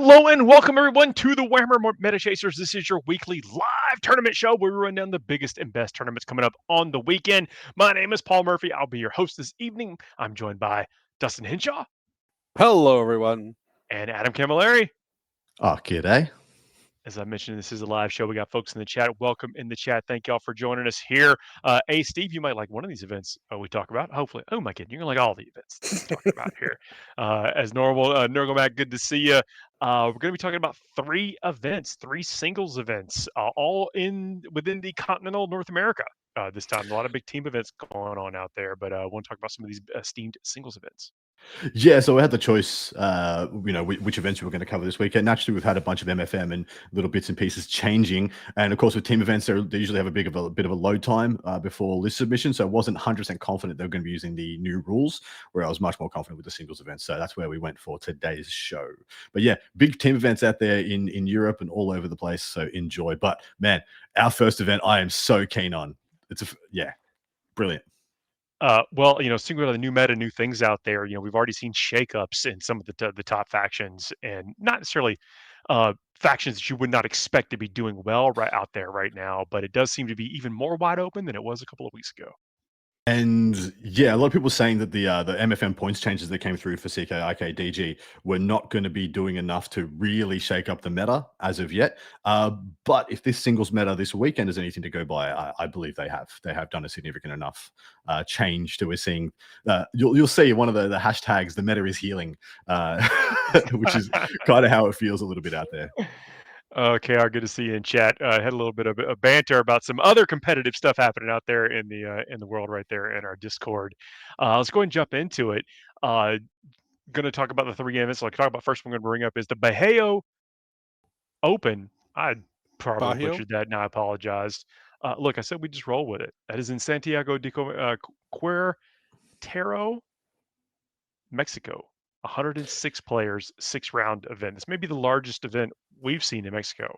Hello and welcome everyone to the Warhammer Meta Chasers. This is your weekly live tournament show where we run down the biggest and best tournaments coming up on the weekend. My name is Paul Murphy. I'll be your host this evening. I'm joined by Dustin Henshaw Hello, everyone. and Adam Camilleri. Oh, g'day. As I mentioned, this is a live show. We got folks in the chat. Welcome in the chat. Thank y'all for joining us here. Hey, Steve, you might like one of these events we talk about. Hopefully. Oh, my kid, you're going to like all the events that we talk about here. As normal, Nurgle good to see you. We're going to be talking about three events, three singles events, all within the continental North America this time. A lot of big team events going on out there, but I want to talk about some of these esteemed singles events. Yeah, so we had the choice, which events we were going to cover this weekend. Naturally, we've had a bunch of MFM and little bits and pieces changing. And of course, with team events, they usually have a bit of a load time before list submission. So I wasn't 100% confident they were going to be using the new rules, where I was much more confident with the singles events. So that's where we went for today's show. But yeah, big team events out there in Europe and all over the place. So enjoy. But man, our first event, I am so keen on. Brilliant. Well, single the new meta, new things out there. We've already seen shakeups in some of the top factions, and not necessarily factions that you would not expect to be doing well right out there right now. But it does seem to be even more wide open than it was a couple of weeks ago. And yeah, a lot of people saying that the MFM points changes that came through for CK, IK, DG were not going to be doing enough to really shake up the meta as of yet. But if this singles meta this weekend is anything to go by, I believe they have. They have done a significant enough change to we're seeing. You'll see one of the hashtags, the meta is healing, which is kind of how it feels a little bit out there. Okay, good to see you in chat. Had a little bit of a banter about some other competitive stuff happening out there in the world right there in our Discord. Let's go and jump into it. Going to talk about the three events. Like talk about first one I'm going to bring up is the Bajio Open. I probably butchered that, and I apologize. Look, I said we just roll with it. That is in Santiago de Querétaro, Mexico. 106 players, 6-round event. This may be the largest event we've seen in Mexico.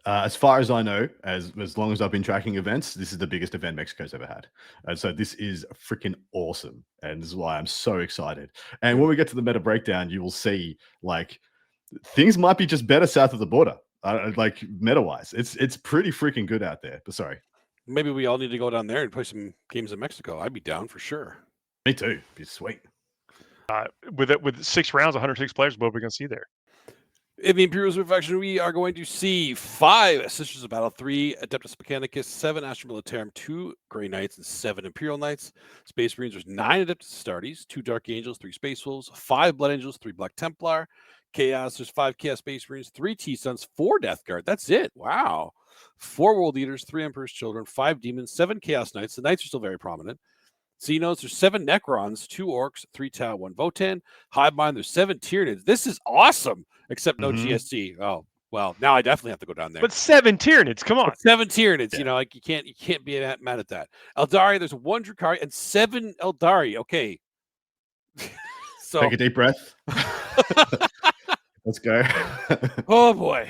As far as I know, as long as I've been tracking events, this is the biggest event Mexico's ever had. And so this is freaking awesome. And this is why I'm so excited. And when we get to the meta breakdown, you will see like things might be just better south of the border. Like meta-wise. It's pretty freaking good out there. But sorry. Maybe we all need to go down there and play some games in Mexico. I'd be down for sure. Me too. Be sweet. With 6 rounds, 106 players, what are we going to see there? In the Imperial faction, we are going to see 5 Sisters of Battle, 3 Adeptus Mechanicus, 7 Astra Militarum, 2 Grey Knights, and 7 Imperial Knights. Space Marines, there's 9 Adeptus Astartes, 2 Dark Angels, 3 Space Wolves, 5 Blood Angels, 3 Black Templar. Chaos, there's 5 Chaos Space Marines, 3 T-Suns, 4 Death Guard. That's it. Wow. 4 World Eaters, 3 Emperor's Children, 5 Demons, 7 Chaos Knights. The Knights are still very prominent. Xenos, there's 7 Necrons, 2 Orcs, 3 Tau, 1 Votan. Hivemind, there's 7 Tyranids. This is awesome, except no GSC. Oh, well, now I definitely have to go down there. But 7 Tyranids, come on. But 7 Tyranids, like you can't be mad at that. Eldari, there's 1 Drukhari and 7 Eldari. Okay. So take a deep breath. Let's go. Oh boy.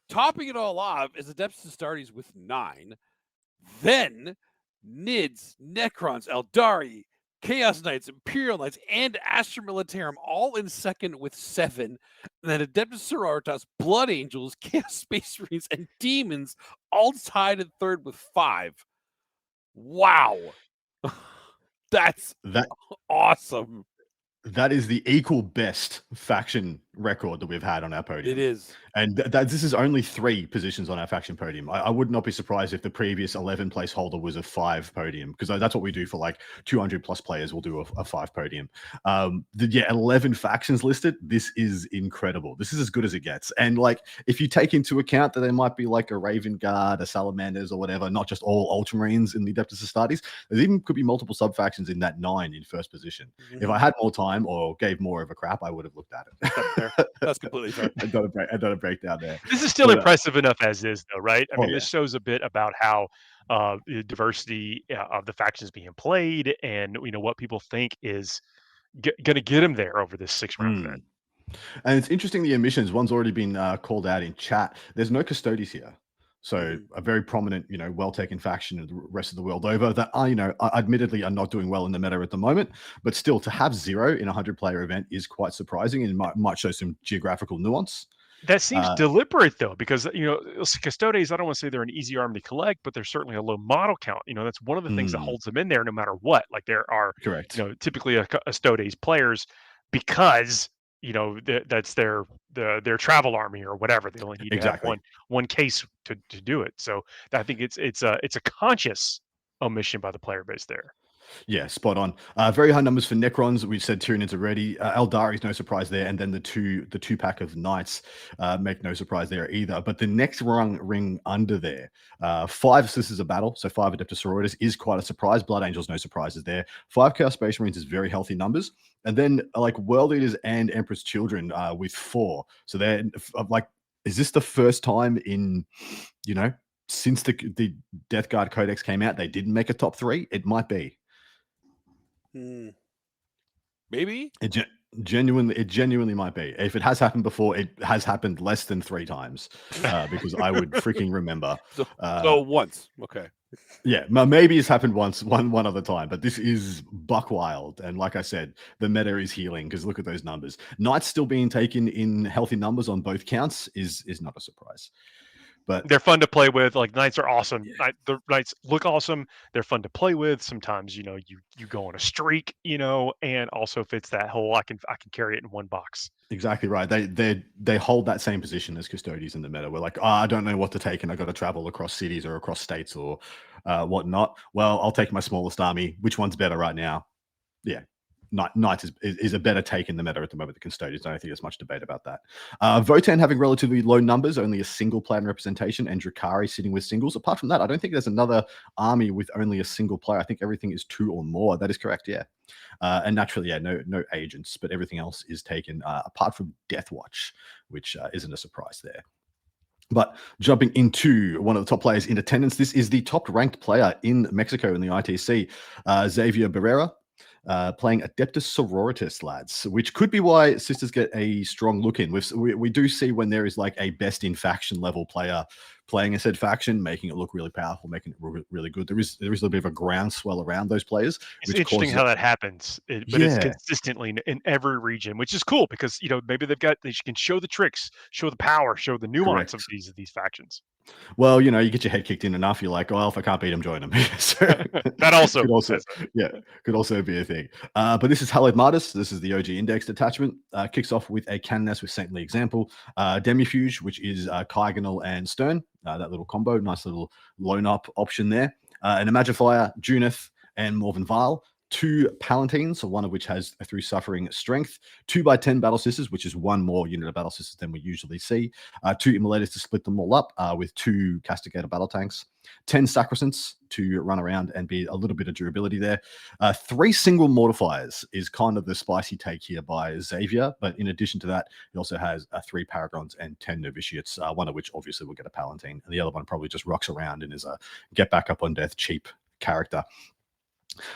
Topping it all off is Adeptus Astartes with 9. Then Nids, Necrons, Eldari, Chaos Knights, Imperial Knights, and Astra Militarum all in second with 7. And then Adeptus Sororitas, Blood Angels, Chaos Space Marines, and Demons all tied in third with 5. Wow. That's awesome. That is the equal best faction record that we've had on our podium. It is. And this is only 3 positions on our faction podium. I would not be surprised if the previous 11 placeholder was a 5 podium, because that's what we do for like 200 plus players. We'll do a 5 podium. 11 factions listed. This is incredible. This is as good as it gets. And like, if you take into account that there might be like a Raven Guard, a Salamanders or whatever, not just all Ultramarines in the Adeptus Astartes, there even could be multiple sub factions in that 9 in first position. If I had more time or gave more of a crap, I would have looked at it. That's completely fair. I done a breakdown there. This is still impressive enough as is, though, right? I mean, this shows a bit about how the diversity of the factions being played, and what people think is going to get them there over this 6-round event. And it's interesting, the emissions, one's already been called out in chat. There's no Custodes here. So a very prominent, well taken faction in the rest of the world over that are, admittedly are not doing well in the meta at the moment, but still to have 0 in a 100-player event is quite surprising and might show some geographical nuance. That seems deliberate though, because Custodes, I don't want to say they're an easy army to collect, but they're certainly a low model count. That's one of the things that holds them in there no matter what. Like there are correct. Typically a Custodes players because that's their travel army or whatever. They only need to have one case to do it. So I think it's a conscious omission by the player base there. Yeah, spot on. Very high numbers for Necrons. We said Tyranids already. Eldari's no surprise there, and then the two pack of Knights make no surprise there either. But the next ring under there, 5 Sisters of Battle, so 5 Adeptus Sororitas is quite a surprise. Blood Angels, no surprises there. 5 Chaos Space Marines is very healthy numbers, and then like World Eaters and Emperor's Children with 4. So they're like, is this the first time in since the Death Guard Codex came out they didn't make a top 3? It might be. Maybe it genuinely might be. If it has happened before, it has happened less than 3 times because I would freaking remember. So once, okay. Yeah, maybe it's happened once, one other time, but this is buck wild. And like I said, the meta is healing because look at those numbers. Knights still being taken in healthy numbers on both counts is not a surprise. But they're fun to play with. Like Knights are awesome. The Knights look awesome. They're fun to play with. Sometimes you go on a streak, and also fits that whole I can carry it in one box. Exactly right. They hold that same position as Custodes in the meta. We're like, I don't know what to take, and I got to travel across cities or across states or whatnot. Well, I'll take my smallest army. Which one's better right now? Yeah. Knights is a better take in the meta at the moment than Custodians. I don't think there's much debate about that. Votan having relatively low numbers, only a single player representation, and Drukhari sitting with singles. Apart from that, I don't think there's another army with only a single player. I think everything is 2 or more. That is correct, yeah. And naturally, yeah, no agents, but everything else is taken apart from Deathwatch, which isn't a surprise there. But jumping into one of the top players in attendance, this is the top ranked player in Mexico in the ITC, Xavier Barrera. Playing Adeptus Sororitas, lads, which could be why Sisters get a strong look in. We do see when there is like a best in faction level player playing a said faction, making it look really powerful, making it really good. There is a little bit of a groundswell around those players. It's interesting how that happens, but it's consistently in every region, which is cool because maybe they can show the tricks, show the power, show the nuance of these factions. Well, you get your head kicked in enough, you're like, well, if I can't beat them, join them. So that also could also be a thing. But this is Halid Martis. This is the OG indexed attachment. Kicks off with a Cannoness with Saintly Example, Demifuge, which is Kygonal and Stern. That little combo, nice little loan up option there. And a Magifier, Junith, and Morven Vile. 2 Palatines, one of which has through suffering strength, 2x10 Battle Sisters, which is 1 more unit of Battle Sisters than we usually see, 2 Immolators to split them all up with 2 Castigator Battle Tanks, 10 Sacrosants to run around and be a little bit of durability there. 3 single Mortifiers is kind of the spicy take here by Xavier, but in addition to that, he also has 3 Paragons and 10 Novitiates, one of which obviously will get a Palatine, and the other one probably just rocks around and is a get back up on death cheap character.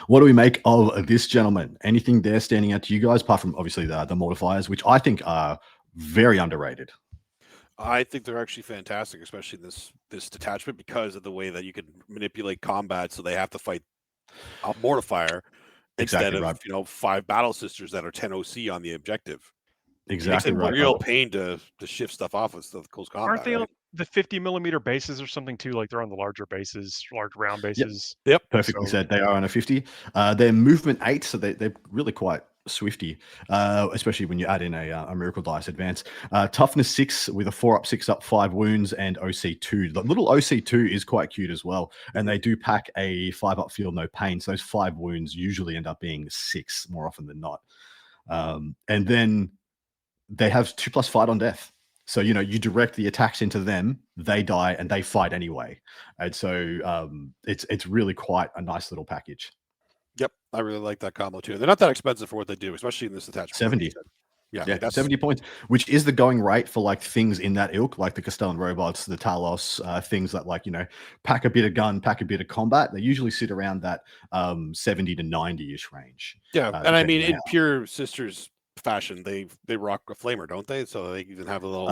What do we make of this gentleman? Anything there standing out to you guys, apart from obviously the Mortifiers, which I think are very underrated? I think they're actually fantastic, especially this detachment, because of the way that you can manipulate combat. So they have to fight a Mortifier instead of 5 Battle Sisters that are 10 OC on the objective. Exactly it's right. A real pain to shift stuff off with close combat. Aren't they the 50mm bases or something too? Like they're on the larger bases, large round bases. Yep. Perfectly said. They are on a 50. They're movement 8, so they're really quite swifty, especially when you add in a Miracle Dice advance. Toughness 6 with a 4-up, 6-up, 5 wounds, and OC 2. The little OC 2 is quite cute as well, and they do pack a 5-up feel no pain. So those 5 wounds usually end up being 6 more often than not. And then they have 2+ fight on death. So, you direct the attacks into them, they die, and they fight anyway. And so it's really quite a nice little package. Yep, I really like that combo too. They're not that expensive for what they do, especially in this attachment. 70. Yeah, that's 70 points, which is the going rate for like things in that ilk, like the Castellan robots, the Talos, things that like, pack a bit of gun, pack a bit of combat. They usually sit around that 70 to 90-ish range. Yeah, and I mean, in pure Sisters fashion, they rock a flamer, don't they? So they even have a little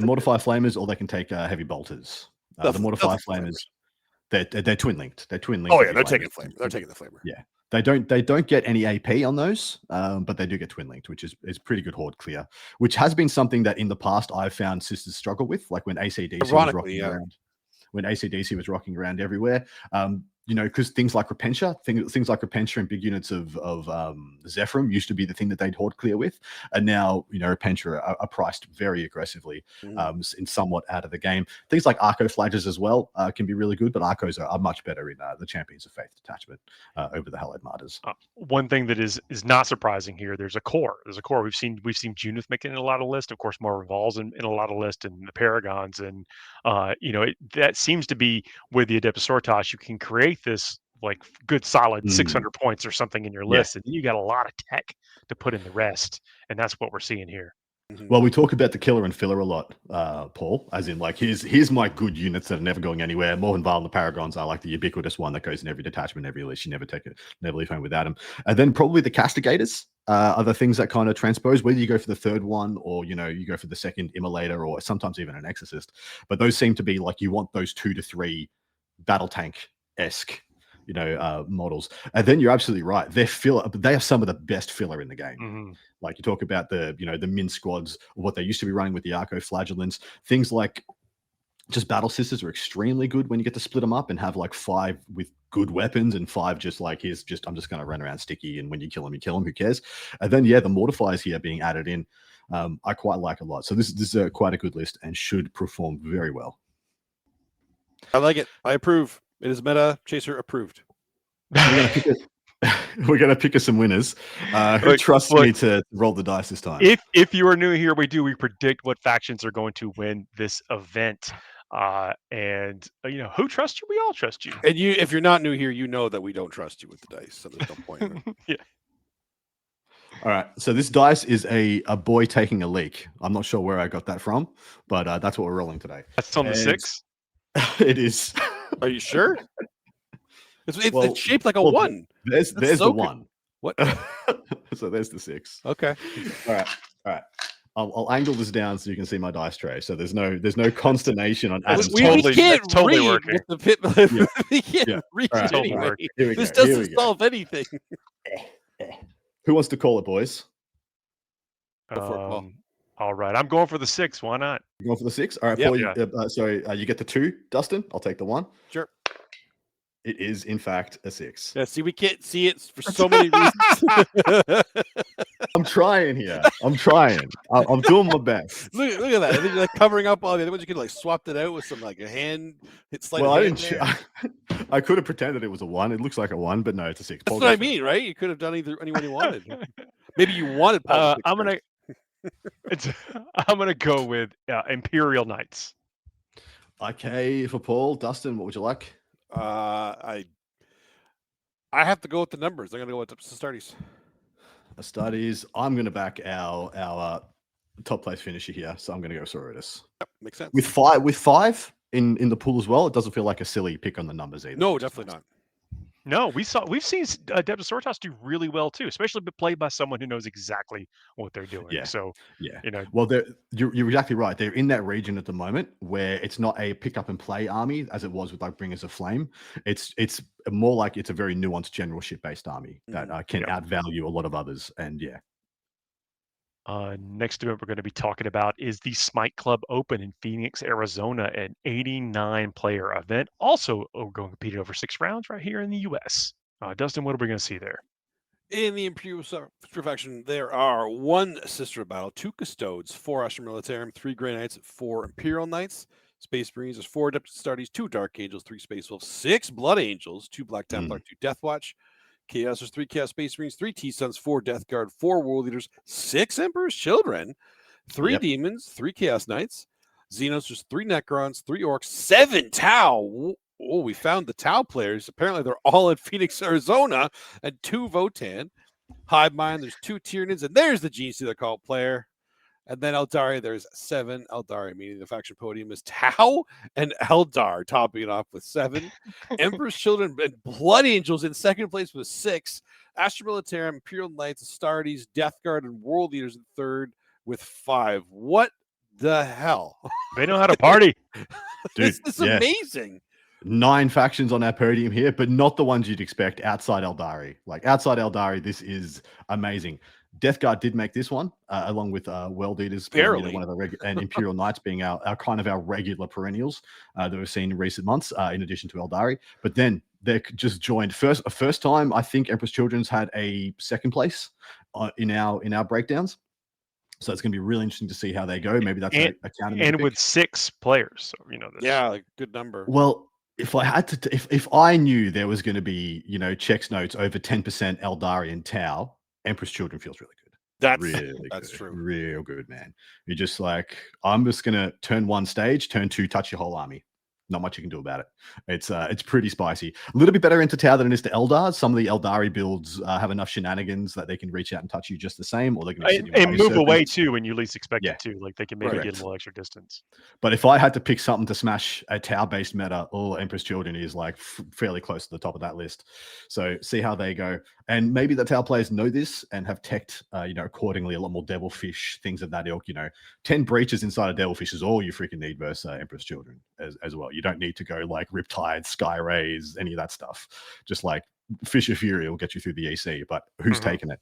Mortify flamers, or they can take heavy bolters. The Mortify Flamers, they're twin linked. They're twin linked. Oh yeah, they're taking flame. They're taking the flamer. Yeah, they don't get any AP on those, but they do get twin linked, which is pretty good horde clear. Which has been something that in the past I've found sisters struggle with, like when ACDC was rocking around. When ACDC was rocking around everywhere, because things like Repentia, things like Repentia and big units of Zephyrim used to be the thing that they'd horde clear with, and now Repentia are priced very aggressively, in somewhat out of the game. Things like Arco Flaggers as well can be really good, but Arcos are much better in the Champions of Faith detachment over the Hallowed Martyrs. One thing that is not surprising here, there's a core. We've seen Junith making a lot of lists, of course, more Revals in a lot of lists, and the Paragons, and that seems to be with the Adeptus Sororitas, you can create this like good solid 600 points or something in your list, and then you got a lot of tech to put in the rest, and that's what we're seeing here. Well, we talk about the killer and filler a lot, Paul, as in like here's my good units that are never going anywhere. Morvenval and the Paragons are like the ubiquitous one that goes in every detachment, every list. You never leave home without them. And then probably the Castigators are the things that kind of transpose, whether you go for the third one or you go for the second Immolator or sometimes even an Exorcist. But those seem to be like you want those 2 to 3 battle tank-esque models. And then you're absolutely right. They are some of the best filler in the game. Like you talk about the min squads, what they used to be running with the Arco Flagellants. Things like just Battle Sisters are extremely good when you get to split them up and have like 5 with good weapons and 5 just like I'm just going to run around sticky, and when you kill them, who cares? And then the Mortifiers here being added in, I quite like a lot. So this is quite a good list and should perform very well. I like it. I approve. It is Meta Chaser approved. We're going to pick us some winners. Who trusts me to roll the dice this time? If you are new here, we predict what factions are going to win this event. And who trusts you? We all trust you. And if you're not new here, you know that we don't trust you with the dice. So there's no point. Yeah. All right. So this dice is a boy taking a leak. I'm not sure where I got that from, but that's what we're rolling today. That's on the 6. It is. Are you sure? It's shaped like a 1. There's the 1. What? So there's the 6. Okay. All right. I'll angle this down so you can see my dice tray. So there's no consternation on Adam's. We can't totally read working. with the pit. We can't read it anyway. This doesn't solve anything. Who wants to call it, boys? All right. I'm going for the 6. Why not? You're going for the 6? All right, Paul. You get the 2, Dustin. I'll take the 1. Sure. It is, in fact, a 6. Yeah, see, we can't see it for so many reasons. I'm trying here. I'm trying. I'm doing my best. Look at that. I think you're like covering up all the other ones. You could like swapped it out with some like a hand. Well, I didn't. I could have pretended it was a 1. It looks like a 1 , but no, it's a 6. That's what I mean, right? You could have done anyone you wanted. Maybe you wanted Paul. I'm gonna go with Imperial Knights. Okay, for Paul. Dustin, what would you like? I have to go with the numbers. I'm gonna go with Astartes. Astartes. I'm gonna back our top place finisher here, so I'm gonna go Sororitas. Yep, makes sense. With 5 in the pool as well. It doesn't feel like a silly pick on the numbers either. No, definitely not. No, we've seen Adeptus Sororitas do really well too, especially played by someone who knows exactly what they're doing. Yeah. So well, you're exactly right. They're in that region at the moment where it's not a pick up and play army as it was with like Bringers of Flame. It's more like it's a very nuanced generalship based army that can outvalue a lot of others. And next event we're going to be talking about is the Smite Club Open in Phoenix, Arizona, an 89-player event. Also, we're going to compete over 6 rounds right here in the U.S. Dustin, what are we going to see there? In the Imperial faction, there are 1 Sister Battle, 2 Custodes, 4 Astra Militarum, 3 Grey Knights, 4 Imperial Knights, Space Marines, there's 4 Adeptus Astartes, 2 Dark Angels, 3 Space Wolves, 6 Blood Angels, 2 Black Templar, 2 Death Watch, Chaos, there's 3 Chaos Space Marines, 3 T-Suns, 4 Death Guard, 4 World Leaders, 6 Emperor's Children, 3 Demons, 3 Chaos Knights, Xenos, there's 3 Necrons, 3 Orcs, 7 Tau. Oh, we found the Tau players. Apparently, they're all in Phoenix, Arizona, and 2 Votan. Hive Mind, there's 2 Tyranids, and there's the Gene Stealer Cult player. And then Eldari, there's 7 Eldari, meaning the faction podium is Tau and Eldar, topping it off with 7. Emperor's Children and Blood Angels in second place with 6. Astra Militarum, Imperial Knights, Astartes, Death Guard, and World Leaders in third with 5. What the hell? They know how to party. Dude, This is yeah. amazing. 9 factions on our podium here, but not the ones you'd expect outside Eldari. Like outside Eldari, this is amazing. Death Guard did make this one, along with World Eaters, being, Barely. one of the and Imperial Knights being our kind of our regular perennials that we've seen in recent months, in addition to Eldari. But then they just joined first time. I think Empress Children's had a second place in our breakdowns. So it's going to be really interesting to see how they go. Maybe that's a counter. And with 6 players, so, Yeah, like good number. Well, if I had to, if I knew there was going to be, checks notes over 10% Eldari and Tau, Empress Children feels really good. That's good. true. Real good, man. You're just like, I'm just going to turn 1 stage, turn 2, touch your whole army. Not much you can do about it. It's pretty spicy. A little bit better into Tau than it is to Eldar. Some of the Eldari builds have enough shenanigans that they can reach out and touch you just the same, or they can and move away too when you least expect it to. Like they can maybe get a little extra distance. But if I had to pick something to smash a Tau-based meta, all Empress Children is like fairly close to the top of that list. So see how they go, and maybe the Tau players know this and have teched, accordingly. A lot more Devilfish, things of that ilk. 10 breaches inside of Devilfish is all you freaking need versus Empress Children as well. You don't need to go like Riptide, Sky Rays, any of that stuff. Just like Fish of Fury will get you through the EC, but who's taking it?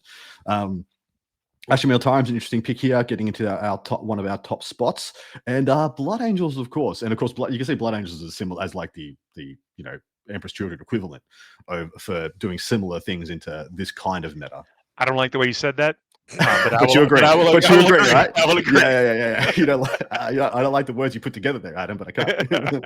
Ashamil Time's an interesting pick here, getting into our top, one of our top spots, and Blood Angels, of course. And of course, you can say Blood Angels is similar as like the Empress Children equivalent for doing similar things into this kind of meta. I don't like the way you said that. But you agree. But you agree, right? I will agree. Yeah. You don't like, I don't like the words you put together there, Adam, but I can't.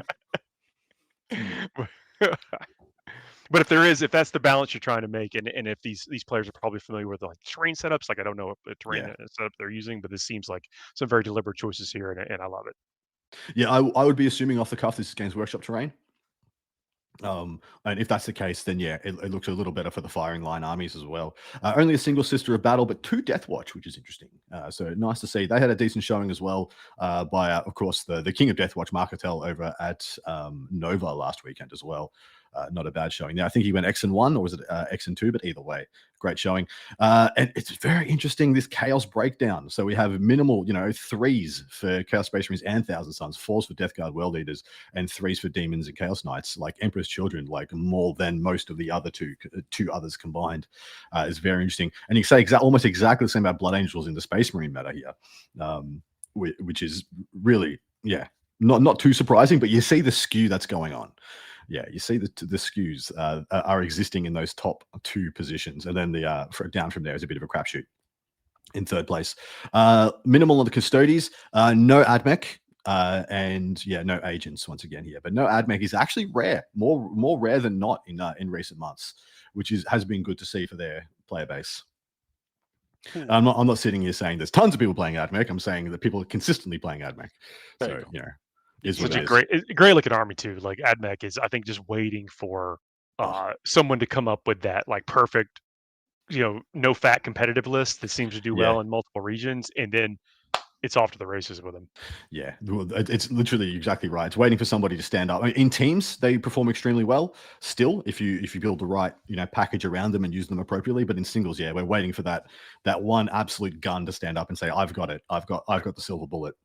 But if that's the balance you're trying to make, and if these players are probably familiar with like terrain setups, like I don't know what the terrain setup they're using, but this seems like some very deliberate choices here, and I love it. Yeah, I would be assuming off the cuff this is Games Workshop terrain. And if that's the case, then yeah, it looks a little better for the firing line armies as well. Only a single Sister of Battle, but 2 Death Watch, which is interesting. So nice to see. They had a decent showing as well by, of course, the King of Death Watch, Mark Attell, over at Nova last weekend as well. Not a bad showing. Now, I think he went X and 1, or was it X and 2? But either way, great showing. And it's very interesting, this Chaos breakdown. So we have minimal, 3s for Chaos Space Marines and Thousand Suns, 4s for Death Guard World Eaters, and 3s for Demons and Chaos Knights. Like Emperor's Children, like more than most of the other two others combined. Is very interesting. And you can say almost exactly the same about Blood Angels in the Space Marine meta here, which is really, not too surprising, but you see the skew that's going on. Yeah, you see the skews are existing in those top 2 positions, and then the down from there is a bit of a crapshoot. In 3rd place, minimal on the Custodies, no AdMech, and no agents once again here, but no AdMech is actually rare, more rare than not in recent months, which has been good to see for their player base. I'm not sitting here saying there's tons of people playing AdMech. I'm saying that people are consistently playing AdMech. So It's such a great looking army too. Like AdMech is, I think, just waiting for someone to come up with that like perfect, no fat competitive list that seems to do well in multiple regions, and then it's off to the races with them. Yeah, it's literally exactly right. It's waiting for somebody to stand up. I mean, in teams, they perform extremely well. Still, if you build the right package around them and use them appropriately, but in singles, we're waiting for that one absolute gun to stand up and say, "I've got it. I've got the silver bullet."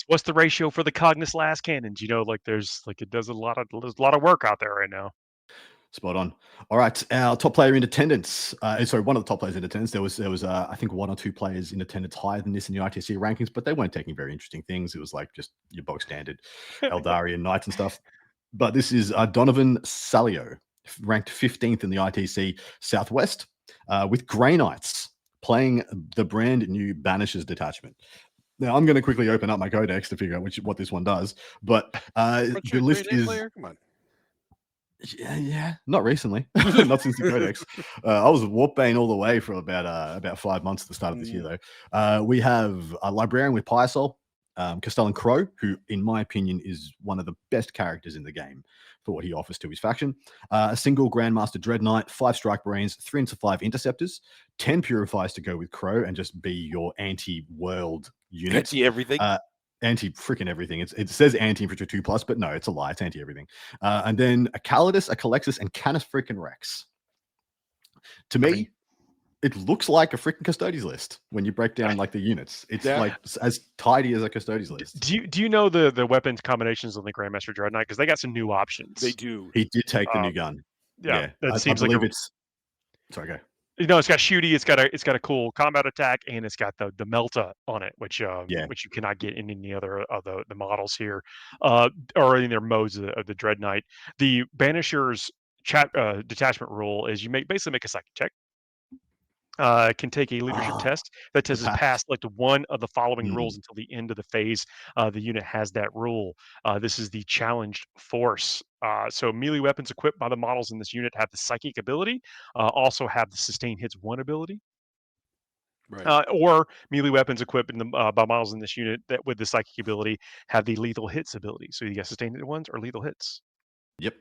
What's the ratio for the Cognis Las Cannons? It does a lot of work out there right now. Spot on. All right, our top player in attendance. One of the top players in attendance. There was I think 1 or 2 players in attendance higher than this in the ITC rankings, but they weren't taking very interesting things. It was like just your bog standard Eldari and Knights and stuff. But this is Donovan Salio, ranked 15th in the ITC Southwest, with Grey Knights, playing the brand new Banishers detachment. Now, I'm going to quickly open up my codex to figure out what this one does, but the list is... Come on. Yeah, not recently. Not since the codex. I was Warpbane all the way for about 5 months at the start of this year, though. We have a Librarian with Pyasol, Castellan Crow, who, in my opinion, is one of the best characters in the game for what he offers to his faction. A single Grandmaster Dread Knight, 5 Strike Brains, 3 into 5 Interceptors, 10 Purifiers to go with Crow and just be your anti-world unit. Anti-everything. Anti-freaking everything. It says anti-infantry 2+, but no, it's a lie. It's anti-everything. And then a Calidus, a Calexis, and Canis freaking Rex. To me, it looks like a freaking custodies list when you break down like the units. It's like as tidy as a custodies list. Do you know the weapons combinations on the Grandmaster Dreadnought? Because they got some new options. They do. He did take the new gun. Yeah, that I seems believe like it's. Sorry, go. It's got shooty. It's got a cool combat attack, and it's got the Melta on it, which you cannot get in any other of the models here, or in their modes of the Dread Knight. The Banisher's detachment rule is you basically make a psychic check. Can take a leadership test that says pass select one of the following rules until the end of the phase. The unit has that rule. This is the challenged force. So melee weapons equipped by the models in this unit have the psychic ability, also have the sustain hits 1 ability. Right. Or melee weapons equipped by models in this unit that with the psychic ability have the lethal hits ability. So you got sustain hit ones or lethal hits. Yep.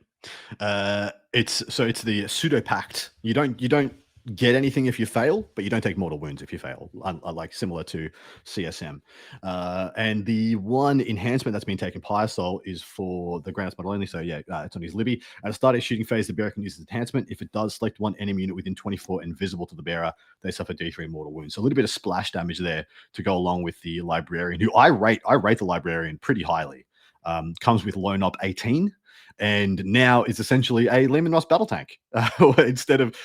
It's the pseudo pact. You don't get anything if you fail, but you don't take mortal wounds if you fail, like similar to CSM. And the one enhancement that's been taken by Soul is for the Grand model only. So it's on his Libby. At the start of shooting phase, the bearer can use this enhancement. If it does select one enemy unit within 24 and visible to the bearer, they suffer D3 mortal wounds. So a little bit of splash damage there to go along with the Librarian, who I rate the Librarian pretty highly. Comes with low knob 18. And now it's essentially a Lehman Ross battle tank. Instead of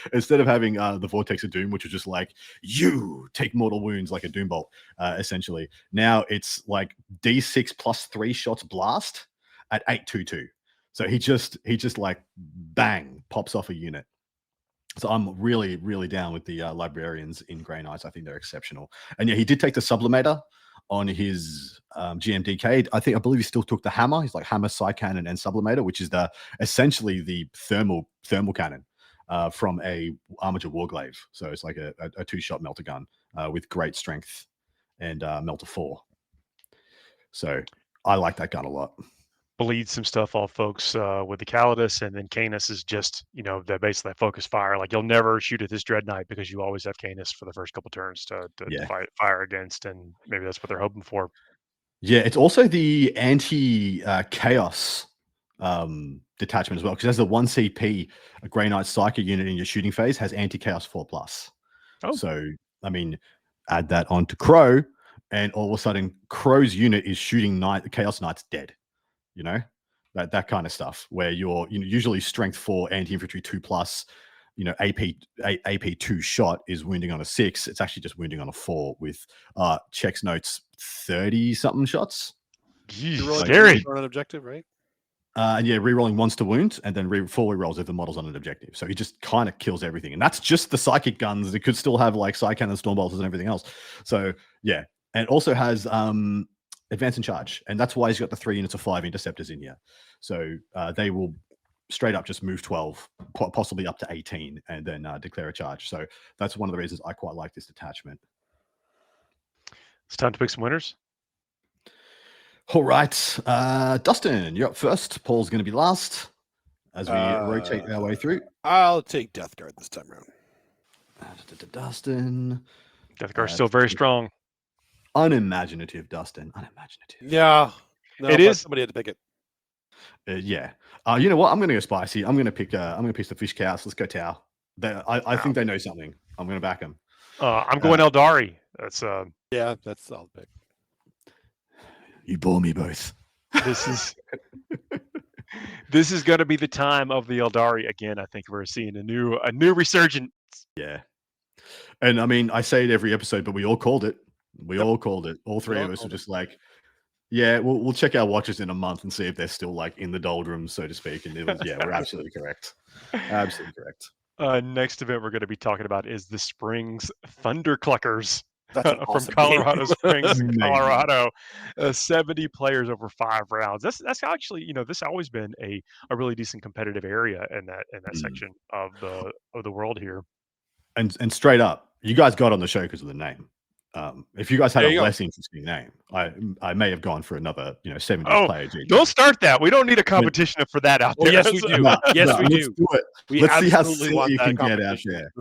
having the Vortex of Doom, which is just like you take mortal wounds like a Doom Bolt, essentially. Now it's like D6 plus 3 shots blast at 822. So he just like bang pops off a unit. So I'm really, really down with the Librarians in Grey Knights. I think they're exceptional. And he did take the Sublimator on his GMDK. I believe he still took the hammer. He's like hammer, side cannon, and sublimator, which is essentially the thermal cannon from a Armiger Warglaive. So it's like a 2-shot melter gun with great strength and melter 4. So I like that gun a lot. Bleed some stuff off folks with the Calidus, and then Canis is just that basically that focus fire. Like you'll never shoot at this Dread Knight because you always have Canis for the first couple turns to fire against, and maybe that's what they're hoping for. Yeah, it's also the anti-chaos detachment as well, because as the 1 CP, a Grey Knight Psychic unit in your shooting phase has anti-chaos 4+. Oh. So I mean, add that onto Crow, and all of a sudden Crow's unit is shooting Chaos Knights dead. That kind of stuff where you're usually strength 4 anti-infantry 2+, AP 2 shot is wounding on a 6. It's actually just wounding on a 4 with checks notes 30 something shots. Scary. On an objective, right? And re-rolling once to wound, and then full re-rolls if the model's on an objective. So he just kind of kills everything, and that's just the psychic guns. It could still have like side cannon, storm bolters, and everything else. So and it also has advance and charge, and that's why he's got the 3 units of 5 interceptors in here. So they will straight up just move 12, possibly up to 18, and then declare a charge. So that's one of the reasons I quite like this detachment. It's time to pick some winners. All right, Dustin, you're up first. Paul's going to be last as we rotate our way through. I'll take Death Guard this time around. Dustin. Death Guard's still very strong. Unimaginative, Dustin. Unimaginative. Yeah. No, it is. Somebody had to pick it. You know what? I'm going to go spicy. I'm going to pick the Fish Cows. Let's go Tau. I think they know something. I'm going to back them. I'm going Eldari. That's that's a solid pick. You bore me both. This is going to be the time of the Eldari again. I think we're seeing a new resurgence. Yeah. And I mean, I say it every episode, but we all called it. All called it. All three of us were just like, we'll check our watches in a month and see if they're still like in the doldrums, so to speak. And it was, we're absolutely correct. Absolutely correct. Next event we're going to be talking about is the Springs Thundercluckers. That's awesome from Colorado Springs, Colorado. 70 players over 5 rounds. That's actually, this has always been a really decent competitive area in that section of the world here. And straight up, you guys got on the show because of the name. If you guys had a less interesting name, I may have gone for another 70 player. Don't start that. We don't need a competition for that out there. Yes, we do. We do. Do it. Let's see how silly you can get out there.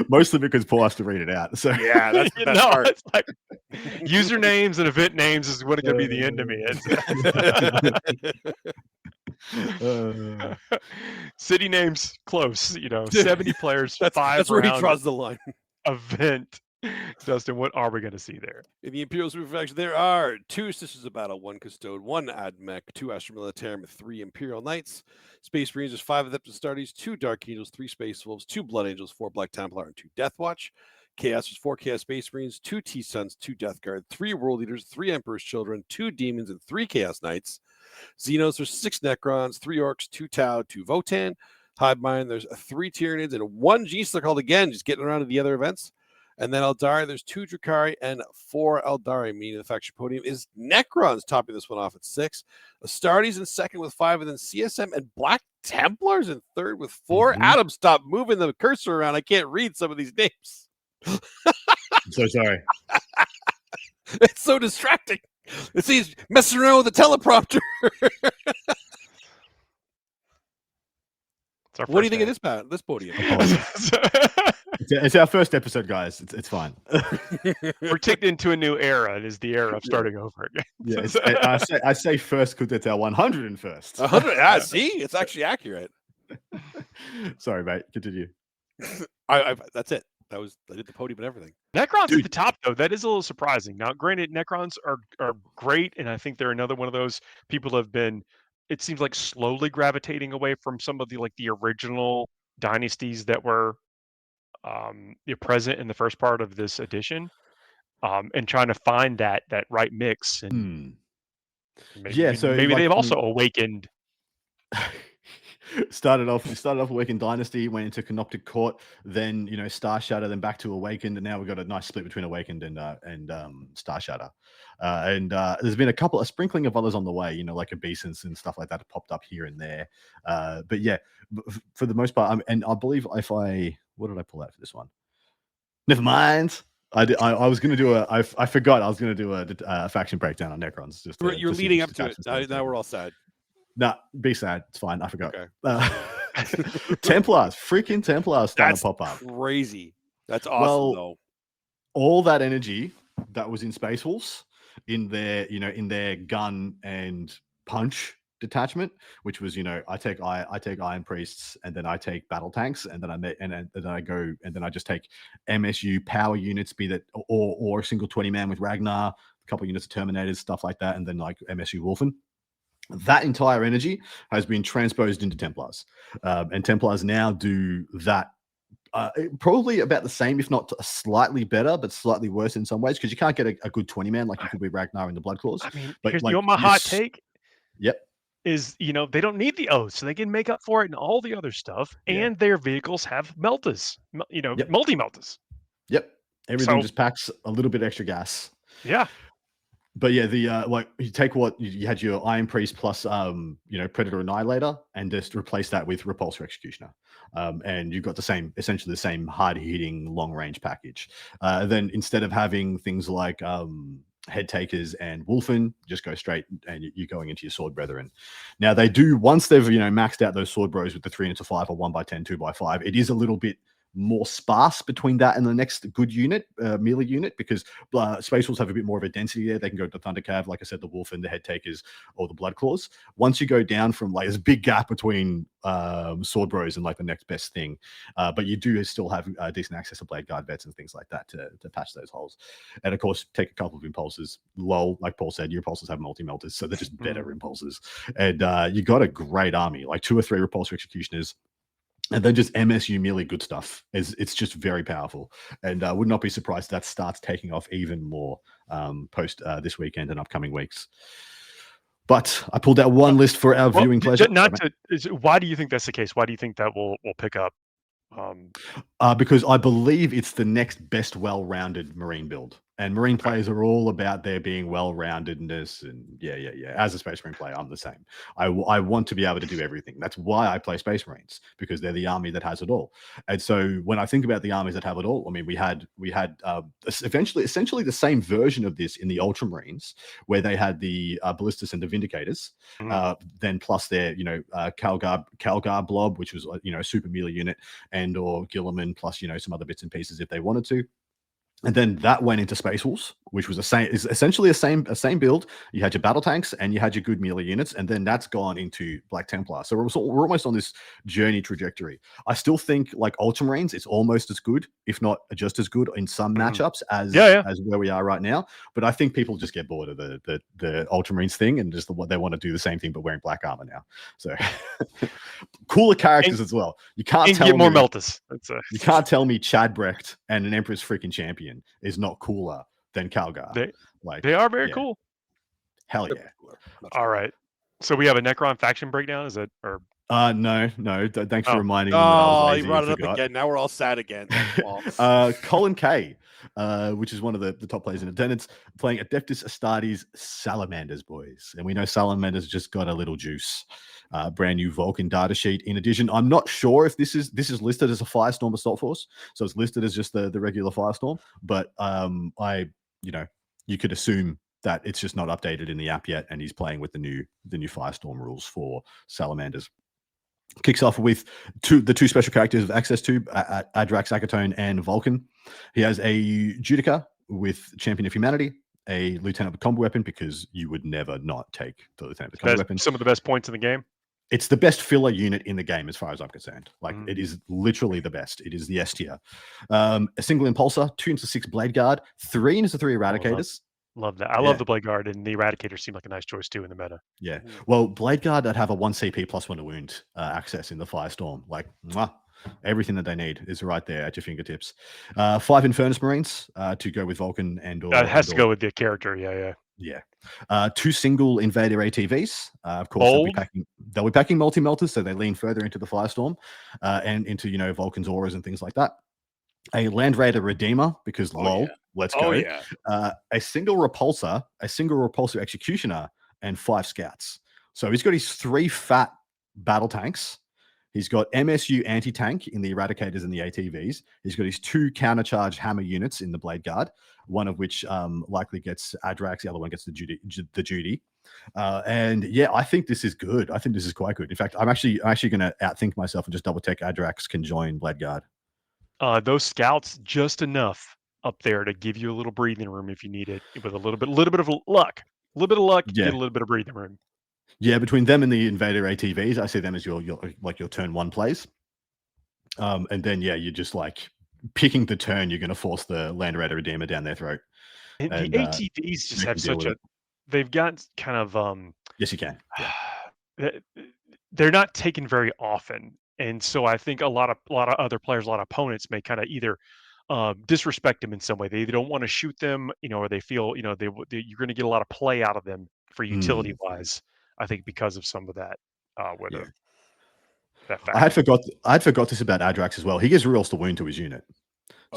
Mostly because Paul has to read it out. So that's the best part. It's like usernames and event names is what going to be the end of me. City names close. 70 players, That's where he round draws the line. event. Dustin, what are we going to see there? In the Imperial Super Faction, there are 2 Sisters of Battle, 1 Custode, 1 Admech, 2 Astra Militarum, 3 Imperial Knights, Space Marines, 5 Adeptus Astartes, 2 Dark Angels, 3 Space Wolves, 2 Blood Angels, 4 Black Templar, and 2 Death Watch. Chaos is 4 Chaos Space Marines, 2 T-Suns, 2 Death Guard, 3 World Eaters, 3 Emperor's Children, 2 Demons, and 3 Chaos Knights. Xenos, there's 6 Necrons, 3 Orcs, 2 Tau, 2 Votan. Hive Mind, there's 3 Tyranids, and 1 G-Star called again, just getting around to the other events. And then Eldari, there's 2 Drukhari and 4 Eldari, meaning the faction podium is Necrons topping this one off at 6. Astartes in second with 5, and then CSM and Black Templars in third with 4. Adam, stop moving the cursor around. I can't read some of these names. I'm so sorry. It's so distracting. It's he's messing around with the teleprompter. What do you think of this podium? It's our first episode, guys. It's fine. We're ticked into a new era. It is the era of starting over again. Yeah, I say first because it's our 101st. 100. See, it's actually accurate. Sorry, mate. Continue. That's it. I did the podium and everything. Necrons at the top, though, that is a little surprising. Now, granted, Necrons are great, and I think they're another one of those people have been, it seems like, slowly gravitating away from some of the original dynasties that were present in the first part of this edition, and trying to find that right mix. And maybe they've also awakened. Started off Awakened Dynasty, went into Canoptic Court, then Star Shatter, then back to Awakened, and now we've got a nice split between Awakened and Star Shatter. And there's been a sprinkling of others on the way, like obeisance and stuff like that have popped up here and there. But yeah, for the most part, and I believe what did I pull out for this one? Never mind. I was going to do I forgot I was going to do a faction breakdown on Necrons. You're leading up to it. Now we're all sad. Nah, be sad. It's fine. I forgot. Okay. Templars, freaking Templars starting to pop up. Crazy. That's awesome, though. All that energy that was in Space Wolves, in their gun and punch detachment, which was I take Iron Priests, and then I take battle tanks, and then I just take MSU power units, be that or a single 20-man with Ragnar, a couple of units of Terminators, stuff like that, and then like MSU Wolfen. That entire energy has been transposed into Templars, and Templars now do that probably about the same, if not slightly better, but slightly worse in some ways, because you can't get a good 20-man like you could with Ragnar and the Blood Claws. I mean, but my hot take. Yep. Is they don't need the oaths, so they can make up for it in all the other stuff, and their vehicles have meltas, multi-meltas. Yep. Everything just packs a little bit extra gas. Yeah. But yeah, the you take what you had your Iron Priest plus Predator Annihilator, and just replace that with Repulsor Executioner, and you've got essentially the same hard hitting long range package. Then instead of having things like Head Takers and Wolfen, just go straight and you're going into your Sword Brethren. Now they do, once they've maxed out those Sword Bros with the 3 into 5 or 1x10, 2x5, it is a little bit more sparse between that and the next good unit, melee unit, because Space Wolves have a bit more of a density there. They can go to the Thundercav, like I said, the Wolf and the Head Takers, or the Blood Claws. Once you go down from there's a big gap between Sword Bros and like the next best thing, but you do still have decent access to Blade Guard vets and things like that to patch those holes. And of course, take a couple of impulses. Like Paul said, your impulses have multi-melters, so they're just better impulses. And you got a great army, like 2 or 3 Repulsor Executioners, and then just MSU melee good stuff. It's just very powerful, and I would not be surprised if that starts taking off even more post this weekend and upcoming weeks. But I pulled out one list for our viewing pleasure. Why do you think that's the case? Why do you think that will pick up? Because I believe it's the next best well-rounded Marine build. And Marine players are all about their being well-roundedness. And yeah. As a Space Marine player, I'm the same. I want to be able to do everything. That's why I play Space Marines, because they're the army that has it all. And so when I think about the armies that have it all, I mean, we had essentially the same version of this in the Ultramarines, where they had the Ballistas and the Vindicators, then plus their Calgar Blob, which was a super melee unit, and or Gilliman plus some other bits and pieces if they wanted to. And then that went into Space Wolves, which was essentially a same build. You had your battle tanks and you had your good melee units, and then that's gone into Black Templar. So we're almost on this journey trajectory. I still think like Ultramarines, it's almost as good, if not just as good in some matchups as where we are right now. But I think people just get bored of the Ultramarines thing and just what they want to do the same thing but wearing black armor now. So cooler characters as well. You can't tell get more me Meltas. You can't tell me Chad Brecht and an Emperor's freaking champion is not cooler than Calgar. They are very cool. Hell yeah. All right. So we have a Necron faction breakdown. Is that or? No. Thanks for reminding me. Oh, you brought it up again. Now we're all sad again. Colin K, which is one of the top players in attendance, playing Adeptus Astartes Salamanders, boys. And we know Salamanders just got a little juice. Brand new Vulcan data sheet. In addition, I'm not sure if this is listed as a Firestorm Assault Force, so it's listed as just the regular Firestorm. But you could assume that it's just not updated in the app yet, and he's playing with the new Firestorm rules for Salamanders. Kicks off with the two special characters of access to Adrax, Akatone, and Vulcan. He has a Judica with Champion of Humanity, a Lieutenant with combo weapon, because you would never not take the Lieutenant with combo weapon. Some of the best points in the game. It's the best filler unit in the game, as far as I'm concerned. Like, it is literally the best. It is the S tier. A single Impulsor, 2 into 6 Blade Guard, 3 into 3 Eradicators. Love that. I love the Blade Guard, and the Eradicator seemed like a nice choice too in the meta. Yeah. Well, Blade Guard that have a 1 CP plus 1 to wound access in the Firestorm. Like, everything that they need is right there at your fingertips. 5 Infernus Marines to go with Vulcan and it has to go with the character. Yeah. 2 single Invader ATVs. Of course, they'll be packing multi-melters, so they lean further into the Firestorm and into Vulcan's auras and things like that. A Land Raider Redeemer, because let's go. A single Repulsor, Executioner, and 5 Scouts. So he's got his 3 fat battle tanks. He's got MSU anti-tank in the Eradicators and the ATVs. He's got his 2 countercharge hammer units in the Blade Guard, one of which likely gets Adrax, the other one gets the Judy. And yeah, I think this is good. I think this is quite good. In fact, I'm actually going to outthink myself and just double check Adrax can join Blade Guard. Those Scouts just enough up there to give you a little breathing room if you need it, with a little bit of luck. Get a little bit of breathing room. Yeah, between them and the Invader ATVs, I see them as your turn 1 plays. And then you're just like picking the turn you're going to force the Land Raider Redeemer down their throat. And the ATVs just have such a. They've got kind of. Yes, you can. Yeah. They're not taken very often, and so I think a lot of other players, a lot of opponents may kind of either disrespect them in some way. They either don't want to shoot them, or they feel you're going to get a lot of play out of them for utility wise. I think because of some of that, that fact. I had forgot this about Adrax as well. He gives reroll to wound to his unit.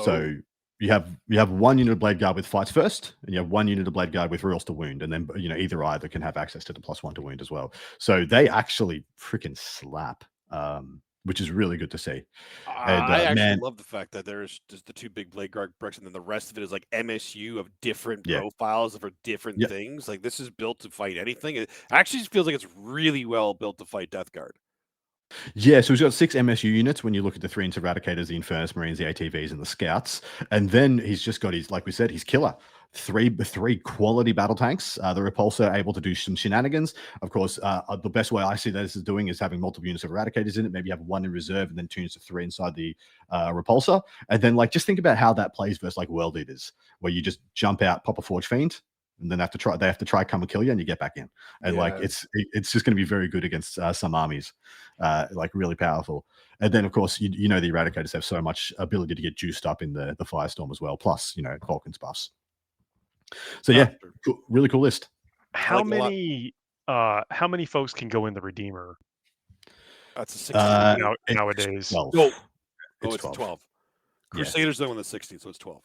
So you have 1 unit of Blade Guard with fights first, and you have 1 unit of Blade Guard with reroll to wound, and then either can have access to the +1 to wound as well. So they actually freaking slap, which is really good to see. I actually love the fact that there's just the 2 big Blade Guard bricks, and then the rest of it is like MSU of different profiles for different things. Like, this is built to fight anything. It actually feels like it's really well built to fight Death Guard. Yeah, so he's got 6 MSU units when you look at the 3 Eradicators, the Infernus Marines, the ATVs, and the Scouts. And then he's just got like we said, his killer. 3 quality battle tanks. The Repulsor able to do some shenanigans. Of course, the best way I see this is doing is having multiple units of Eradicators in it. Maybe you have 1 in reserve and then 2 units of 3 inside the Repulsor. And then just think about how that plays versus World Eaters, where you just jump out, pop a Forge Fiend, and then they have to try come and kill you, and you get back in. And it's just going to be very good against some armies, really powerful. And then of course the Eradicators have so much ability to get juiced up in the Firestorm as well. Plus Vulcan's buffs. So really cool list. How many folks can go in the Redeemer? That's a 16 nowadays. 12. It's 12. Crusaders though in the 16, so it's 12.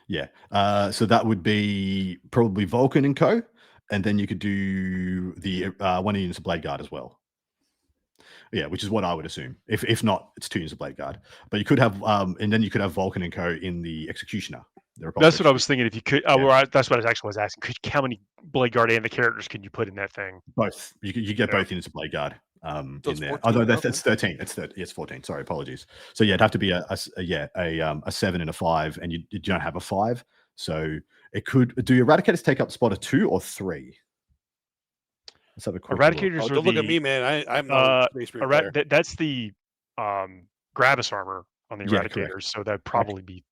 Yeah. So that would be probably Vulcan and co. And then you could do the 1 unit of Blade Guard as well. Yeah, which is what I would assume. If not, it's 2 units of Blade Guard. But you could have and then you could have Vulcan and co in the Executioner. That's what I was thinking. If you could, that's what I actually was asking. How many Blade Guard and the characters can you put in that thing? Both. You get both units of Blade Guard in there. Although that's 13. It's 14. Sorry, apologies. So it'd have to be a 7 and a 5, and you don't have a 5. So It could. Do Eradicators take up spot of 2 or 3? Let's have a quick look. Eradicators are don't look at me, man. I'm no Space Marine player. That's the Gravis armor on the Yeah, Eradicators, correct. so that'd probably be.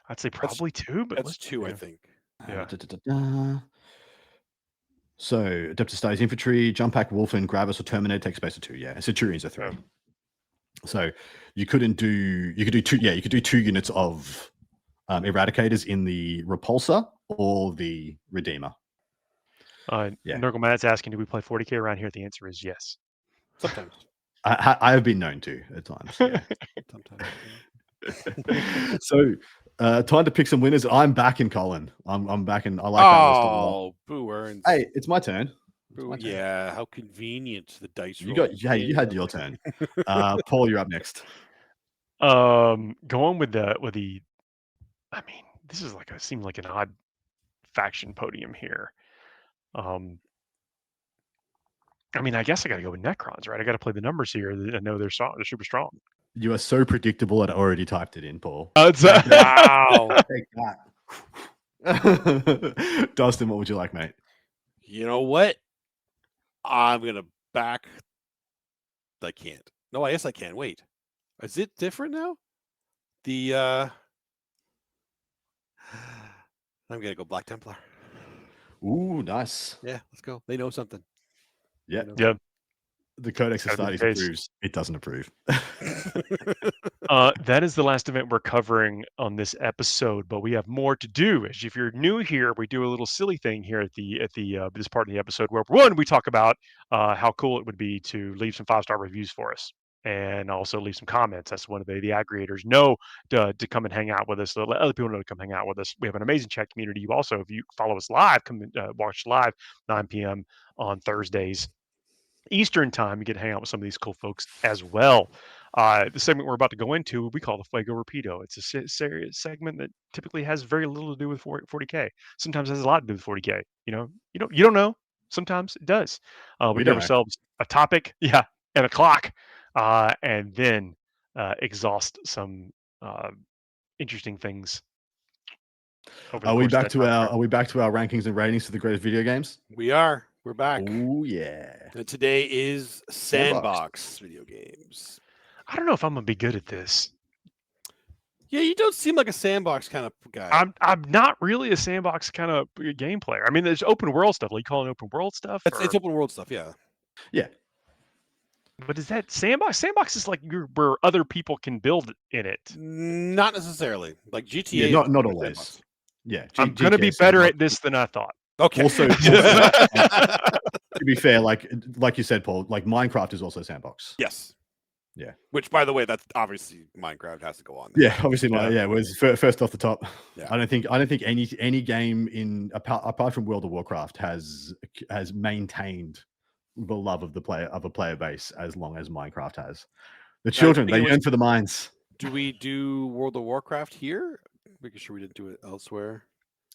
I'd say probably 2, but That's 2, I think. Yeah. So Adeptus Studies Infantry, Jump Pack, Wolfen, Gravis, or Terminator take space of 2. Yeah, Centurions are 3. Yeah. So you could do 2. Yeah, you could do 2 units of Eradicators in the Repulsor or the Redeemer. Nurgle Matt's asking, do we play 40k around here? The answer is yes. Sometimes. I have been known to at times. Yeah. Sometimes. So time to pick some winners. I'm back in Colin. I'm back in. I like that list a lot. Oh, boo earns. Hey, it's my turn. Yeah, how convenient the dice roll. You had your turn. Paul, you're up next. Going with the. I mean, this is seemed like an odd faction podium here. I mean, I guess I got to go with Necrons, right? I got to play the numbers here. I know they're super strong. You are so predictable. I'd already typed it in, Paul. Wow. Take that. Dustin, what would you like, mate? You know what? I'm going to back. I can't. No, I guess I can. Wait. Is it different now? I'm going to go Black Templar. Ooh, nice. Yeah, let's go. They know something. Yeah. Yeah. The Codex of Gotta be Studies the case. approves. It doesn't approve. That is the last event we're covering on this episode, but we have more to do. If you're new here, we do a little silly thing here at this part of the episode where we talk about how cool it would be to leave some 5-star reviews for us and also leave some comments. That's one of the aggregators know to come and hang out with us. So let other people know to come hang out with us. We have an amazing chat community. You also, if you follow us live, come watch live 9 p.m. on Thursdays Eastern time. You get to hang out with some of these cool folks as well. The segment we're about to go into, we call the Fuego Rapido. It's a segment that typically has very little to do with 40k. Sometimes it has a lot to do with 40k. You don't know. Sometimes it does. We give ourselves a topic, and a clock, and then exhaust some interesting things. Are we back to our rankings and ratings for the greatest video games? We are. We're back. Oh yeah. And today is Sandbox video games. I don't know if I'm gonna be good at this. Yeah, you don't seem like a sandbox kind of guy. I'm not really a sandbox kind of game player. I mean, there's open world stuff. Like you calling open world stuff? It's open world stuff, yeah. Yeah. But is that sandbox? Sandbox is like where other people can build in it. Not necessarily. Like GTA. Yeah, not always. Sandbox. Yeah. I'm going to be better at this than I thought. Okay. Also, to be fair, like you said, Paul, like Minecraft is also sandbox. Yes. Yeah. Which, by the way, that's obviously Minecraft has to go on there. Yeah, obviously, was first off the top. Yeah. I don't think any game apart from World of Warcraft has maintained the love of a player base as long as Minecraft has. The children, they yearn for the mines. Do we do World of Warcraft here? Making sure we didn't do it elsewhere.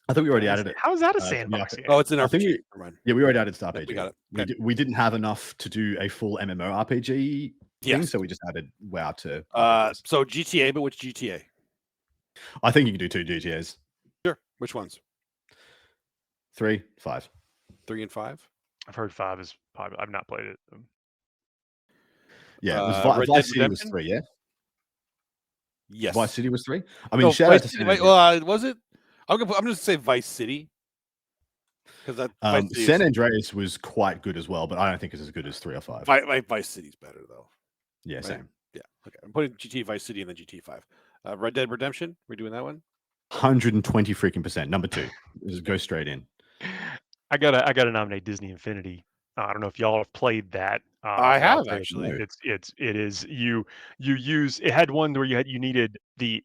I thought we already added it. How is that a sandbox? Oh, it's in our RPG. We already added Star We got it. Okay. We didn't have enough to do a full MMORPG thing, so we just added WoW to. So GTA, but which GTA? I think you can do 2 GTAs. Sure. Which ones? 3, 5. 3 and 5. I've heard 5 is popular. I've not played it. Yeah, it was Vice City was 3. Yeah. Yes. Vice City was 3. I mean, shout out to City. Was it? I'm gonna say Vice City. Because San Andreas was quite good as well, but I don't think it's as good as 3 or 5. Vice City's better though. Yeah, right? Same. Yeah. Okay. I'm putting GTA Vice City and then GTA 5. Red Dead Redemption. We're doing that one. 120 freaking %. Number 2. Just go straight in. I gotta nominate Disney Infinity. I don't know if y'all have played that. I have actually. It is you use it had one where you needed the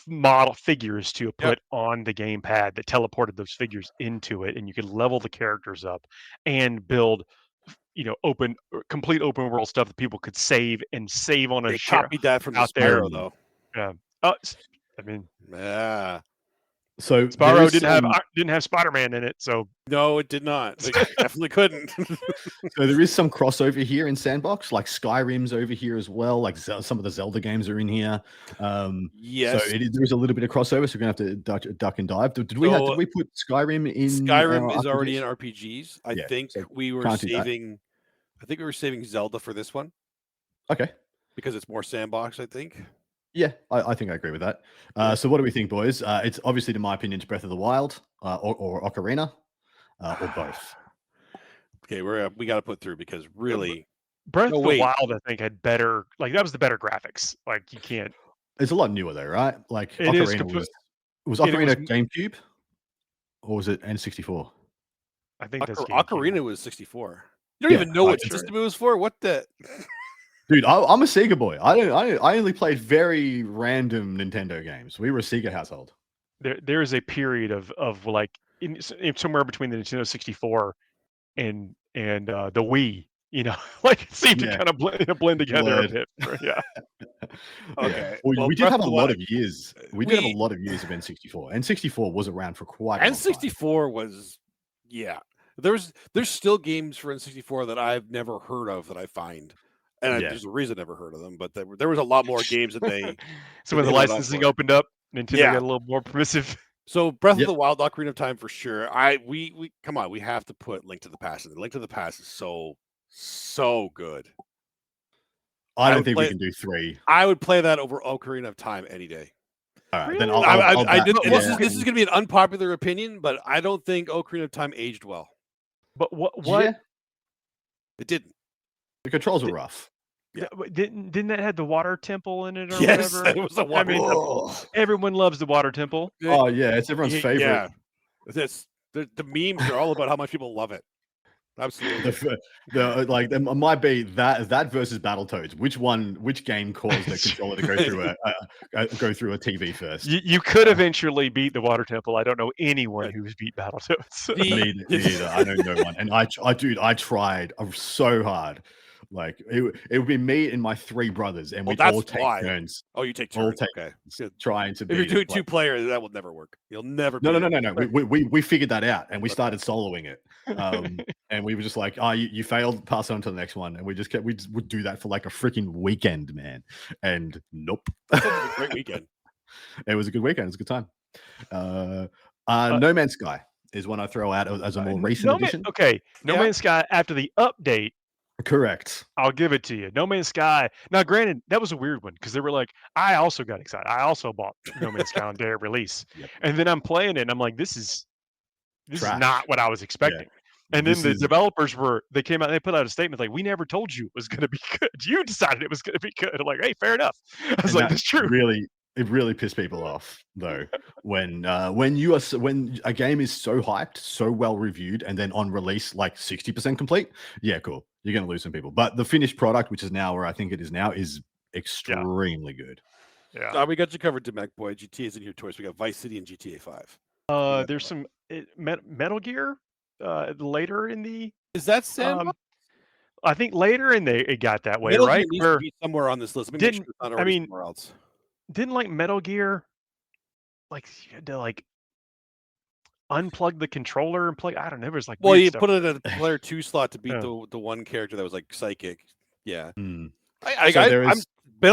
model figures to put on the gamepad that teleported those figures into it, and you could level the characters up and build complete open world stuff that people could save on a share. Copied that from out there though. Yeah. I mean, yeah. So there Spyro is didn't some, have didn't have Spider-Man in it, so so there Spyro is some, didn't have Spider-Man in it, so No, it did not. It definitely couldn't. so there is some crossover here in Sandbox, like Skyrim's over here as well. Like some of the Zelda games are in here. So Yes. there is a little bit of crossover. So we're gonna have to duck and dive. Did we So, put Skyrim in? Skyrim our is already in RPGs? RPGs. I Yeah, think so we were can't do that. saving. I think we were saving Zelda for this one Okay. because it's more sandbox. I think. Yeah, I think I agree with that. So what do we think, boys? It's obviously, in my opinion, it's Breath of the Wild or Ocarina, or both. Okay, we got to put through because really, Breath No, of the wait. Wild, I think, had better, like, that was the better graphics. Like, you can't. It's a lot newer though, right? Like It is Ocarina was and it Ocarina was- GameCube, or was it N64? I think that's Ocarina was 64. You don't Yeah, even know what sure. system it was for. What the? Dude, I'm a Sega boy. I only played very random Nintendo games. We were a Sega household. There is a period of like in somewhere between the Nintendo 64 and the Wii. You know, like it seemed to Yeah. kind of blend together a Blurred. bit. Yeah. Okay. Well, well, we did Breath have of a the lot Wild- of years. We did have a lot of years of N64. N64 was around for quite a long time. N64 was, yeah. There's still games for N64 that I've never heard of that I find, and Yeah. there's a reason I've never heard of them. But there was a lot more games that they. So when the they went on licensing for. opened up, Nintendo Yeah. got a little more permissive. So Breath Yep. of the Wild, Ocarina of Time for sure. We come on, we have to put Link to the Past in. Link to the Past is so good. I don't would think play- we can do 3. I would play that over Ocarina of Time any day. All right, Really? then This is going to be an unpopular opinion, but I don't think Ocarina of Time aged well. But what Yeah, It didn't. the controls were rough. Yeah. didn't that have the water temple in it or Yes, whatever? it was a water temple. Everyone loves the water temple. Oh yeah, it's everyone's favorite. Yeah, the memes are all about how much people love it. Absolutely. Might be that versus Battletoads. Which game caused the controller to go through a TV first? You could eventually beat the water temple. I don't know anyone who's beat Battletoads. Neither. I know no one. And I tried so hard. Like it would be me and my 3 brothers, and we'd all take turns. Oh, you take All turns. take Okay. Good. trying to. If you're doing 2 players, that will never work. You'll never. No. We figured that out, and we started soloing it. And we were just like, "Oh, you failed. Pass on to the next one." And we would do that for like a freaking weekend, man. And nope. That was a great weekend. It was a good weekend. It was a good time. No Man's Sky is one I throw out as a more recent addition. No Man's Sky after the update. Correct. I'll give it to you. No Man's Sky. Now, granted, that was a weird one because they were like, I also got excited. I also bought No Man's Sky on day of release. Yep. And then I'm playing it and I'm like, this is not what I was expecting. Yeah. And then the developers came out and they put out a statement like, we never told you it was going to be good. You decided it was going to be good. I'm like, hey, fair enough. I was like, that's true. It really pissed people off though when a game is so hyped, so well reviewed, and then on release like 60% complete. Yeah, cool. You're gonna lose some people. But the finished product, which is now where I think it is now, is extremely good. Yeah, we got you covered, Demek boy. GTA is in your toys. We got Vice City and GTA 5. There's some Metal Gear later in the. Is that Sandbox? I think later in it got that way, Metal right? Gear needs to be somewhere on this list. Let me make sure it's not already somewhere else. Didn't like Metal Gear, like you had to like unplug the controller and play. I don't know. It was like you stuff. put it in a player 2 slot to beat the one character that was like psychic. Yeah, Metal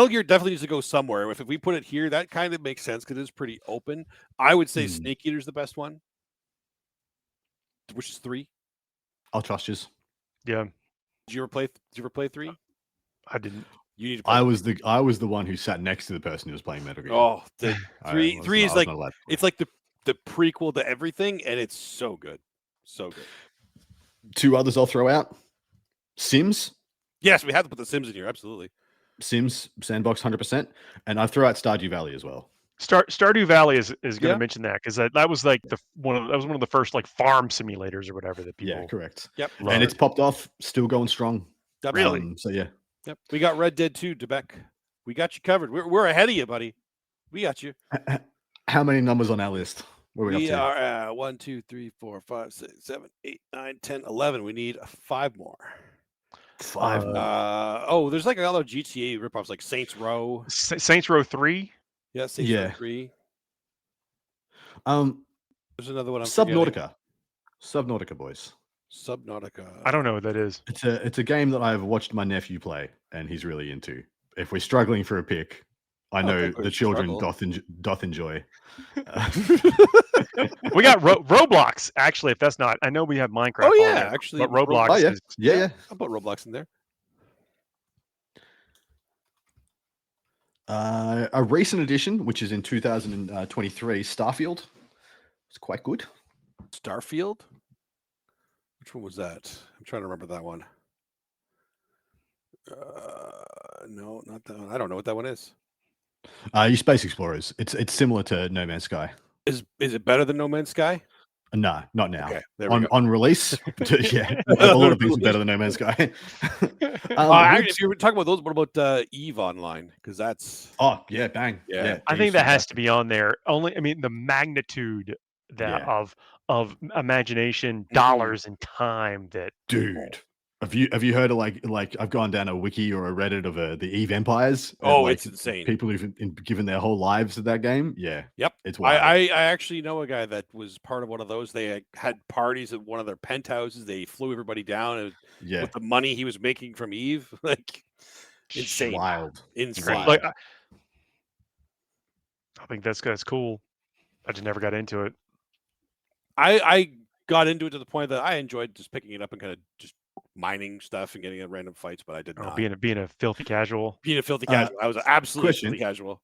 Gear definitely needs to go somewhere. If we put it here, that kind of makes sense because it's pretty open. I would say Snake Eater's the best one, which is 3. I'll trust you. Yeah. Did you ever play 3? I didn't. You need to play I was the one who sat next to the person who was playing Metal Gear. Oh, three is like it's like the prequel to everything, and it's so good, so good. 2 others I'll throw out: Sims. Yes, we have to put the Sims in here. Absolutely. Sims Sandbox 100%, and I throw out Stardew Valley as well. Stardew Valley is going to mention that because that was like one of the first like farm simulators or whatever that people. Yeah, correct. Yep, and it's popped off, still going strong. Really? So yeah. Yep. We got Red Dead 2, Debec. We got you covered. We're ahead of you, buddy. We got you. How many numbers on our list? We are at 1, 2, 3, 4, 5, 6, 7, 8, 9, 10, 11. We need 5 more. 5 more. There's like a lot of GTA ripoffs like Saints Row. Saints Row 3. Yeah, Saints Row 3. There's another one I'm forgetting. Subnautica, boys. Subnautica. I don't know what that is. It's a game that I've watched my nephew play, and he's really into. If we're struggling for a pick, I know the children doth enjoy. We got Roblox, actually, if that's not. I know we have Minecraft. Oh, yeah, actually. But Roblox is. Yeah. I'll put Roblox in there. A recent edition, which is in 2023, Starfield. It's quite good. Starfield? Which one was that? I'm trying to remember that one. No, not that one. I don't know what that one is. You Space Explorers. It's similar to No Man's Sky. Is it better than No Man's Sky? No, not now. Okay, there we go. On release, yeah, a lot of things are better than No Man's Sky. If you were talking about those, what about Eve Online? Because that's bang. Yeah. I think that has to be on there. Only, I mean, the magnitude of imagination, dollars, and time that. Dude. Have you heard of like I've gone down a wiki or a Reddit of the Eve Empires? Oh, it's insane. People who've given their whole lives to that game. Yeah. Yep. It's wild. I actually know a guy that was part of one of those. They had parties at one of their penthouses. They flew everybody down with the money he was making from Eve. Like insane. Wild. Insane. Like, I think that's cool. I just never got into it. I got into it to the point that I enjoyed just picking it up and kind of just mining stuff and getting in random fights, but I did not. Being a filthy casual. Being a filthy casual. I was absolutely filthy casual.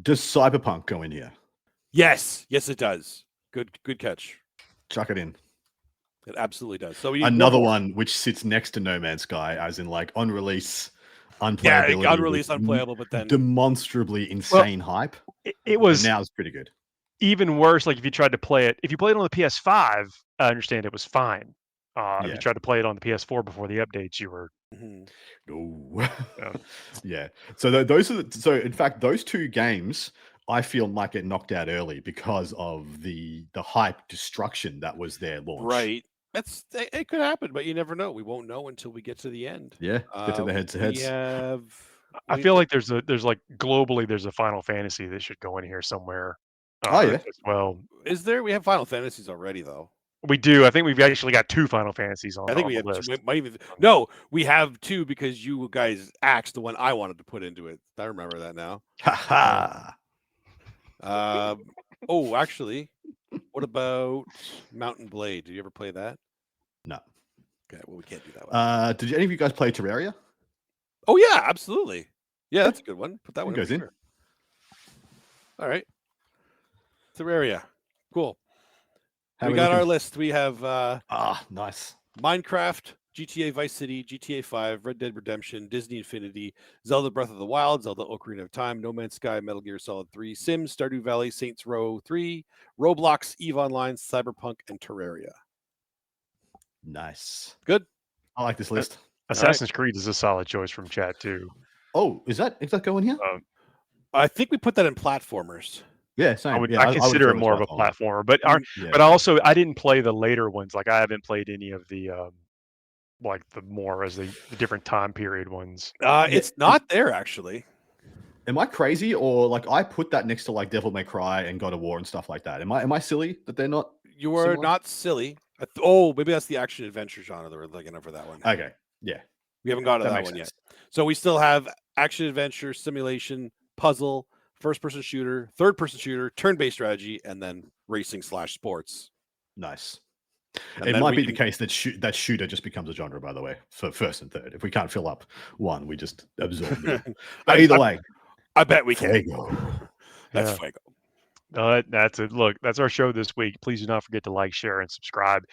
Does Cyberpunk go in here? Yes, it does. Good catch. Chuck it in. It absolutely does. So another one which sits next to No Man's Sky, as in like on release, unplayability. Yeah, on release, unplayable, but then demonstrably insane hype. It was now it's pretty good. Even worse, like if you tried to play it, if you played it on the PS5, I understand it was fine. If you tried to play it on the PS4 before the updates, you were no. Yeah. So those are in fact those two games I feel might get knocked out early because of the hype destruction that was their launch. Right. It could happen, but you never know. We won't know until we get to the end. Yeah. Get to the heads-to-heads. I feel like there's like globally there's a Final Fantasy that should go in here somewhere. As well. Is there? We have Final Fantasies already, though. We do. I think we've actually got 2 Final Fantasies on. I think we have list. No, we have 2 because you guys axed the one I wanted to put into it. I remember that now. Actually, what about Mountain Blade? Did you ever play that? No. Okay, well, we can't do that one. Did any of you guys play Terraria? Oh yeah, absolutely. Yeah, that's a good one. Put that one goes in. Sure. All right. Terraria. Cool. We got our list. We have nice. Minecraft, GTA Vice City, GTA 5, Red Dead Redemption, Disney Infinity, Zelda Breath of the Wild, Zelda Ocarina of Time, No Man's Sky, Metal Gear Solid 3, Sims, Stardew Valley, Saints Row 3, Roblox, EVE Online, Cyberpunk, and Terraria. Nice. Good. I like this list. Assassin's Creed is a solid choice from chat too. Oh, is that going here? I think we put that in platformers. Yeah, same. I consider it more of a platformer, but also I didn't play the later ones. Like I haven't played any of the like the more as the different time period ones. It's not there actually. Am I crazy, or like I put that next to like Devil May Cry and God of War and stuff like that? Am I silly that they're not? You are not silly. Maybe that's the action adventure genre that we're looking at for that one. Okay, yeah, we haven't got to that one yet. So we still have action adventure, simulation, puzzle, first-person shooter, third-person shooter, turn-based strategy, and then racing/sports. Nice. It might be the case that shooter just becomes a genre, by the way, for first and third. If we can't fill up one, we just absorb it. But either way, I bet we can. That's Fuego. That's it. Look, that's our show this week. Please do not forget to like, share, and subscribe.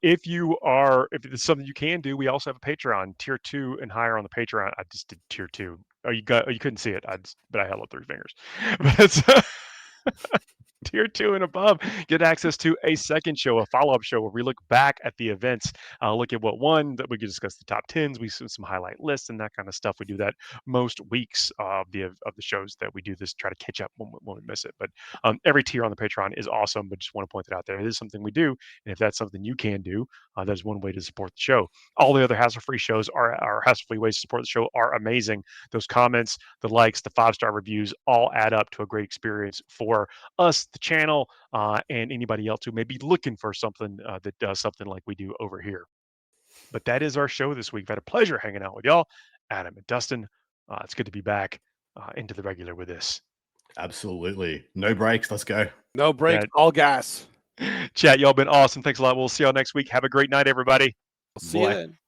If it's something you can do, we also have a Patreon, tier 2 and higher on the Patreon. I just did tier 2. You couldn't see it. But I held up 3 fingers. But it's tier 2 and above get access to a second show, a follow-up show where we look back at the events, look at what won, that we can discuss the top 10s, we see some highlight lists and that kind of stuff. We do that most weeks of the shows that we do this, try to catch up when we miss it. But every tier on the Patreon is awesome, but just want to point it out there. It is something we do, and if that's something you can do, there's one way to support the show. All the other hassle-free shows are hassle-free ways to support the show are amazing. Those comments, the likes, the 5-star reviews all add up to a great experience for us, the channel, and anybody else who may be looking for something that does something like we do over here. But that is our show this week. I've had a pleasure hanging out with y'all, Adam and Dustin. It's good to be back into the regular with this. Absolutely. No breaks. Let's go. No breaks, all gas. Chat, y'all been awesome. Thanks a lot. We'll see y'all next week. Have a great night, everybody. We'll see you Bye. then.